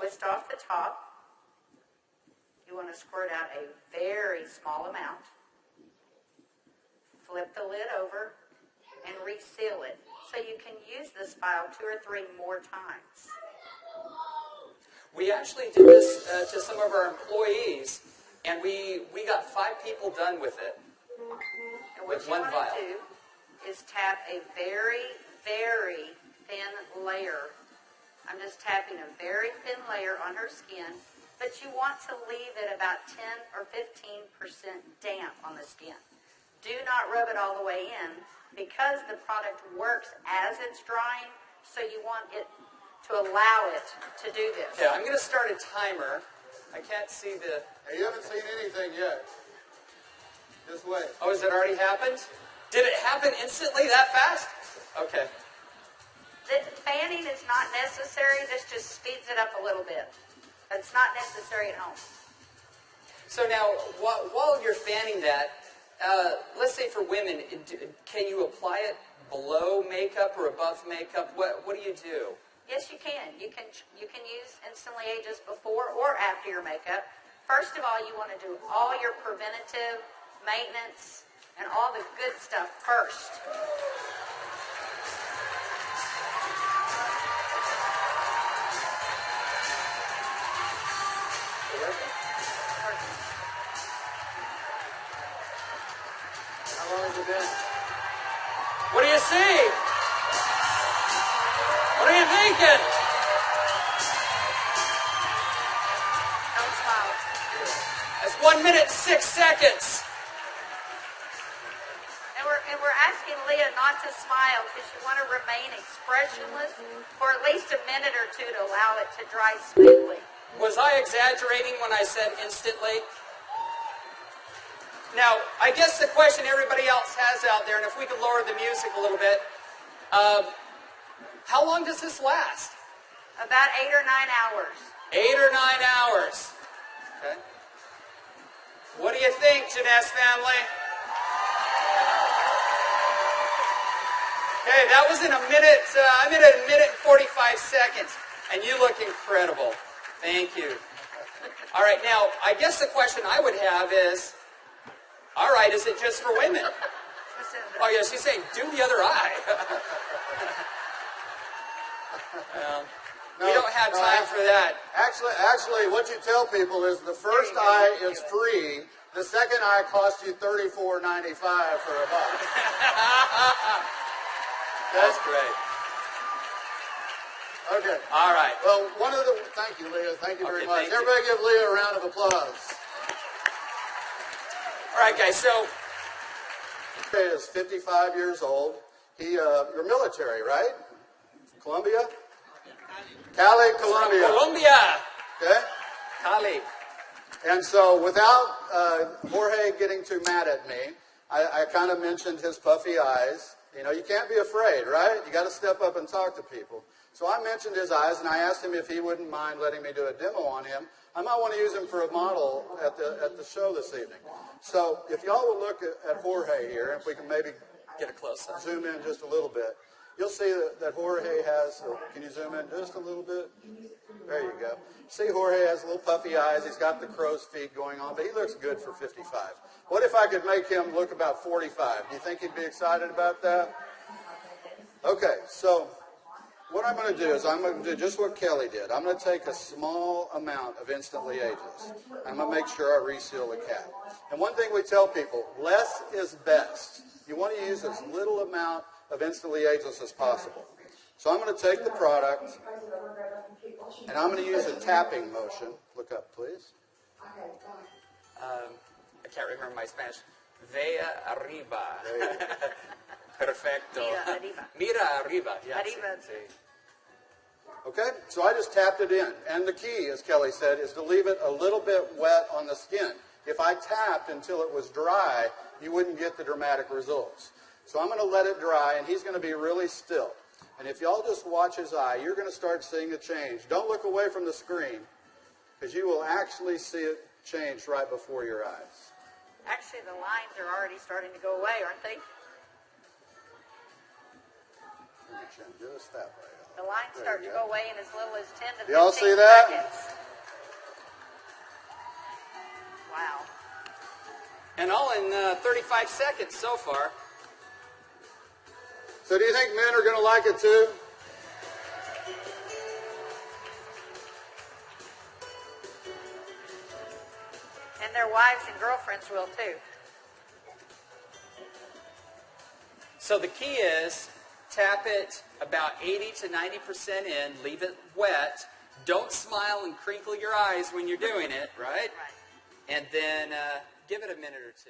twist off the top. You want to squirt out a very small amount. Flip the lid over and reseal it so you can use this vial 2 or 3 more times. We actually did this to some of our employees, and we got 5 people done with it. And what you want to do is tap a very, very thin layer. I'm just tapping a very thin layer on her skin, but you want to leave it about 10 or 15% damp on the skin. Do not rub it all the way in because the product works as it's drying, so you want it to allow it to do this. Yeah, I'm going to start a timer. I can't see the... Hey, you haven't seen anything yet. Just wait. Oh, has it already happened? Did it happen instantly that fast? Okay. The fanning is not necessary. This just speeds it up a little bit. It's not necessary at home. So now, while you're fanning that, let's say for women, can you apply it below makeup or above makeup? What do you do? Yes, you can. You can use Instantly Ageless before or after your makeup. First of all, you want to do all your preventative maintenance and all the good stuff first. How long has it been? What do you see? What are you thinking? Don't smile. That's 1 minute and 6 seconds. And we're asking Leah not to smile because you want to remain expressionless for at least a minute or 2 to allow it to dry smoothly. Was I exaggerating when I said instantly? Now, I guess the question everybody else has out there, and if we could lower the music a little bit, how long does this last? About 8 or 9 hours. 8 or 9 hours. Okay. What do you think, JEUNESSE family? Okay, that was in a minute. I'm in a minute and 45 seconds, and you look incredible. Thank you. All right, now I guess the question I would have is, all right, is it just for women? Oh yeah, she's saying do the other eye. We don't have time for that. Actually, what you tell people is the first eye is free. The second eye costs you $34.95 for a buck. That's great. Okay. All right. Well, thank you, Leah. Thank you very much. thank Everybody give Leah a round of applause. All right, guys. So He is 55 years old. You're military, right? Colombia? Cali, Colombia. Colombia. Okay. Cali. And so without Jorge getting too mad at me, I kind of mentioned his puffy eyes. You know, you can't be afraid, right? You got to step up and talk to people. So I mentioned his eyes, and I asked him if he wouldn't mind letting me do a demo on him. I might want to use him for a model at the show this evening. So if y'all will look at Jorge here, if we can maybe Get a close-up. zoom in just a little bit, you'll see that Jorge has, can you zoom in just a little bit? There you go. See, Jorge has little puffy eyes. He's got the crow's feet going on, but he looks good for 55. What if I could make him look about 45? Do you think he'd be excited about that? Okay, so what I'm going to do is I'm going to do just what Kelly did. I'm going to take a small amount of Instantly Ageless. I'm going to make sure I reseal the cap. And one thing we tell people, less is best. You want to use as little amount of Instantly Ageless as possible. So I'm going to take the product, and I'm going to use a tapping motion. Look up, please. I can't remember my Spanish. Vea arriba. Perfecto. Mira arriba. Mira arriba. Yes. Arriba. Sí. Okay, so I just tapped it in. And the key, as Kelly said, is to leave it a little bit wet on the skin. If I tapped until it was dry, you wouldn't get the dramatic results. So I'm going to let it dry, and he's going to be really still. And if y'all just watch his eye, you're going to start seeing a change. Don't look away from the screen, because you will actually see it change right before your eyes. Actually, the lines are already starting to go away, aren't they? Just that way. The lines start to go away in as little as 10 to 15 Y'all see that? seconds. Wow. And all in 35 seconds so far. So do you think men are going to like it too? And their wives and girlfriends will too. So the key is tap it about 80 to 90% in, leave it wet. Don't smile and crinkle your eyes when you're doing it, right? Right. And then give it a minute or two.